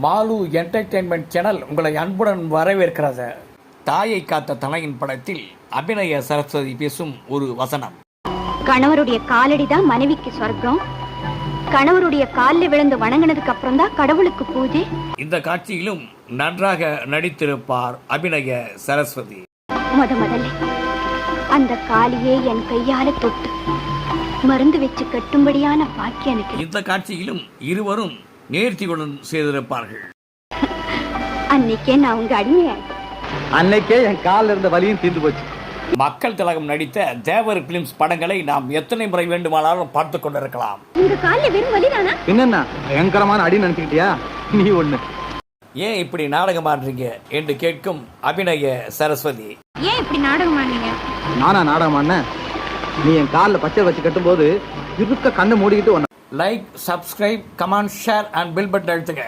Mall entertainment channel உங்களை அன்புடன் வரவேற்கிறது. தாயை காத்த தனையின் படத்தில் அபிநய சரஸ்வதி பேசும் ஒரு வசனம். கணவருடைய காலடி தான் மனைவிக்கு சொர்க்கம், கணவருடைய காலில் விழுந்து வணங்கினதுக்கு அப்புறம் தான் கடவுளுக்கு பூஜை. இந்த காட்சியிலும் நன்றாக நடித்திருப்பார் அபிநய சரஸ்வதி. முதல்ல அந்த காலியே என் கையால தொட்டு மருந்து வச்சு கட்டும்படியான பாக்கியம் எனக்கு. இந்த காட்சியிலும் இருவரும் நேர்த்தியுடன் செய்திருப்பார்கள். அன்னைக்கே நான் உங்க அடிமையா, அன்னைக்கே என் காலில் இருந்த வலியும் தீர்ந்து போச்சு. மக்கள் திலகம் நடித்த தேவர் பிலிம்ஸ் படங்களை நாம் எத்தனை முறை வேண்டுமானாலும் பார்த்து கொண்டிருக்கலாம். உங்க காலில் வெறும் வலிதானா? என்னன்னா பயங்கரமான அடி நினைச்சுக்கிட்டியா நீ ஒண்ணு? ஏன் இப்படி நாடகம் ஆடுறீங்க என்று கேட்கும் அபிநய சரஸ்வதி. ஏன் இப்படி நாடகம் ஆடுறீங்க? நானா நாடகம் ஆடினேன்? நீ என் காலில் பச்சை வச்சு கட்டும் போது இருக்க கண்ணை மூடிக்கிட்டு like, subscribe, comment, share and bell button அழுத்துங்க.